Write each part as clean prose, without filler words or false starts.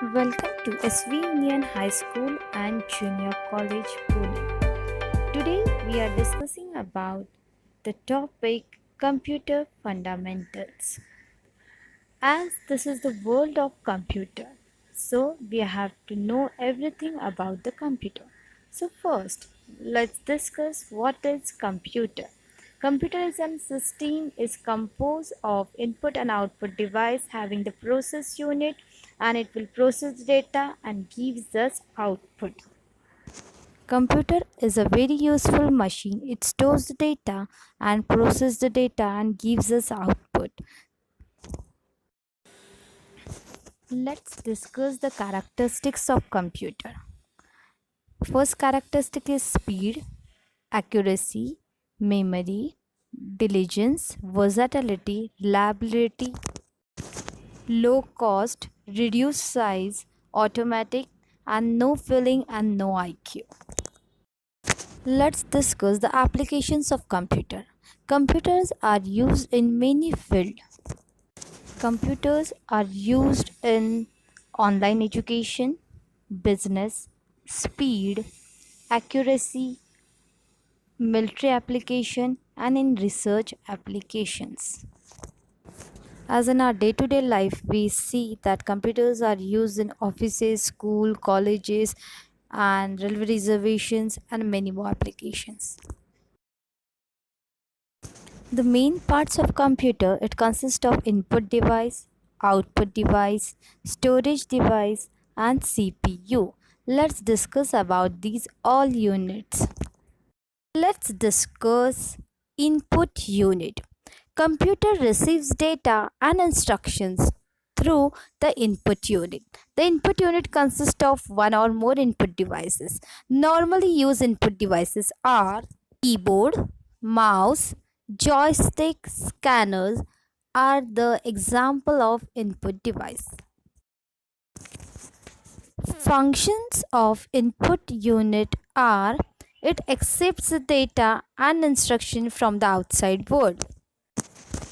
Welcome to SV Union High School and Junior College, Pune. Today we are discussing about the topic computer fundamentals. As this is the world of computer, so we have to know everything about the computer. So first, let's discuss what is computer. Computer is a system is composed of input and output device having the process unit, and it will process data and gives us output. Computer is a very useful machine. It stores the data and processes the data and gives us output. Let's discuss the characteristics of computer. First characteristic is speed, accuracy, memory, diligence, versatility, reliability, low cost, reduced size, automatic, and no filling and no IQ. Let's discuss the applications of computer. Computers are used in many fields. Computers are used in online education, business, speed, accuracy, military application, and in research applications. As in our day-to-day life, we see that computers are used in offices, school, colleges, and railway reservations, and many more applications. The main parts of computer, it consists of input device, output device, storage device, and CPU. Let's discuss about these all units. Let's discuss input unit. Computer receives data and instructions through the input unit. The input unit consists of one or more input devices. Normally used input devices are keyboard, mouse, joystick, scanners are the example of input device. Functions of input unit are it accepts the data and instruction from the outside world.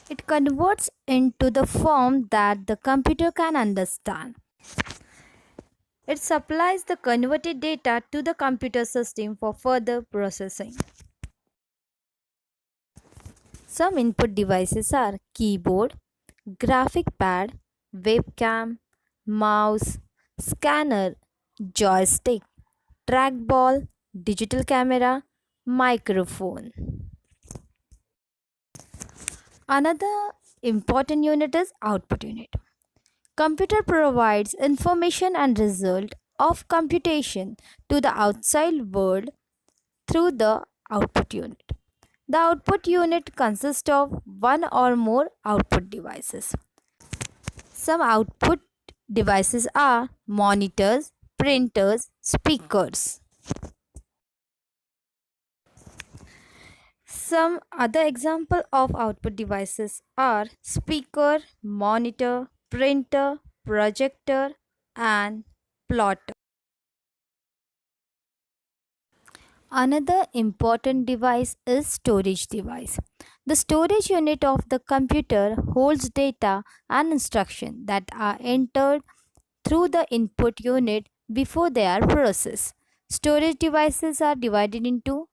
It converts into the form that the computer can understand. It supplies the converted data to the computer system for further processing. Some input devices are keyboard, graphic pad, webcam, mouse, scanner, joystick, trackball, digital camera, microphone. Another important unit is output unit. Computer provides information and result of computation to the outside world through the output unit. The output unit consists of one or more output devices. Some output devices are monitors, printers, speakers. Some other example of output devices are speaker, monitor, printer, projector, and plotter. Another important device is storage device. The storage unit of the computer holds data and instruction that are entered through the input unit before they are processed. Storage devices are divided into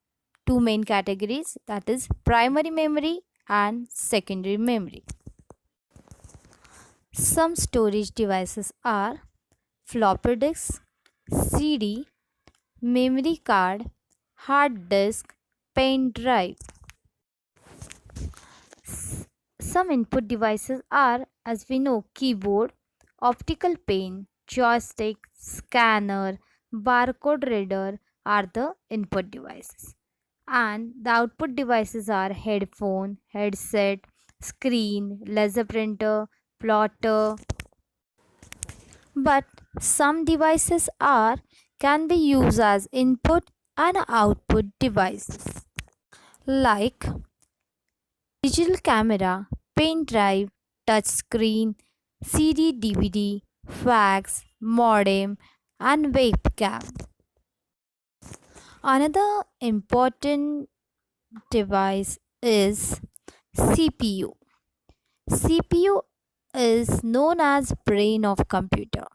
two main categories, that is primary memory and secondary memory. Some storage devices are floppy disk, CD, memory card, hard disk, pen drive. Some input devices are, as we know, keyboard, optical pen, joystick, scanner, barcode reader are the input devices. And the output devices are headphone, headset, screen, laser printer, plotter. But some devices are can be used as input and output devices like digital camera, pen drive, touch screen, CD DVD, fax, modem, and webcam. Another important device is CPU. CPU is known as brain of computer.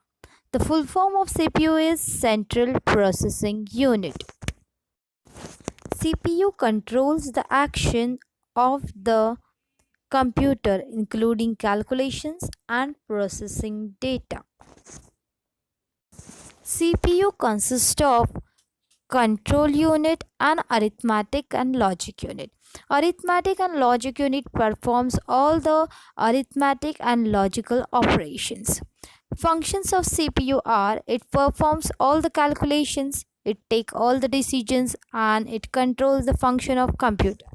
The full form of CPU is Central Processing Unit. CPU controls the action of the computer, including calculations and processing data. CPU consists of control unit and arithmetic and logic unit. Arithmetic and logic unit performs all the arithmetic and logical operations. Functions of CPU are: it performs all the calculations, it takes all the decisions, and it controls the function of computer.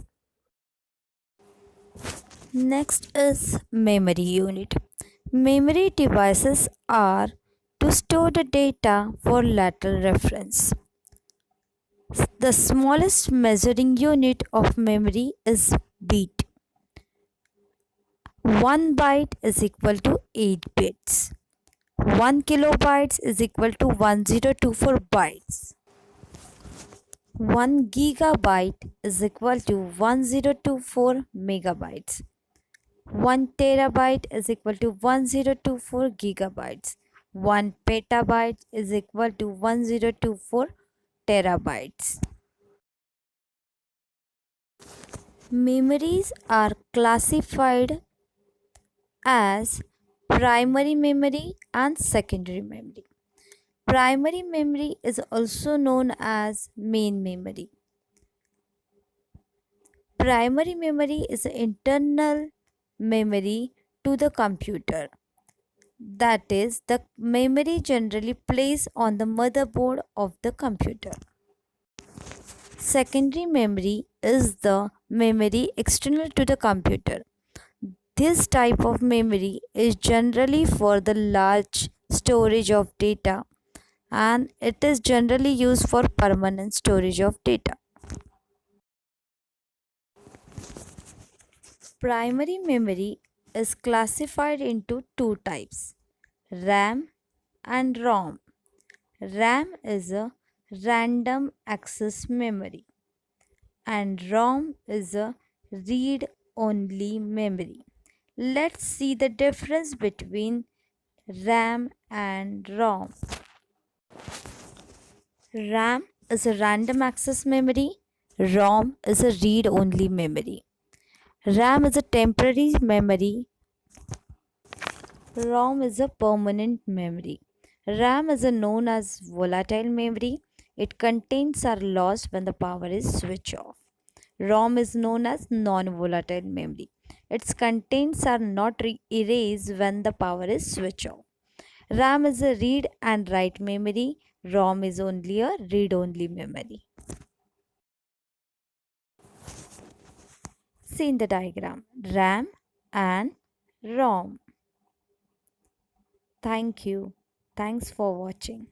Next is memory unit. Memory devices are to store the data for lateral reference. The smallest measuring unit of memory is bit. 1 byte is equal to 8 bits. 1 kilobytes is equal to 1024 bytes. 1 gigabyte is equal to 1024 megabytes. 1 terabyte is equal to 1024 gigabytes. 1 petabyte is equal to 1024 terabytes. Memories are classified as primary memory and secondary memory. Primary memory is also known as main memory. Primary memory is internal memory to the computer. That is, the memory generally placed on the motherboard of the computer. Secondary memory is the memory external to the computer. This type of memory is generally for the large storage of data, and it is generally used for permanent storage of data. Primary memory is classified into two types: RAM and ROM. RAM is a random access memory, and ROM is a read only memory. Let's see the difference between RAM and ROM. RAM is a random access memory, ROM is a read only memory. RAM is a temporary memory, ROM is a permanent memory. RAM is known as volatile memory. Its contents are lost when the power is switched off. ROM is known as non-volatile memory. Its contents are not erased when the power is switched off. RAM is a read and write memory. ROM is only a read-only memory. See in the diagram, RAM and ROM. Thank you. Thanks for watching.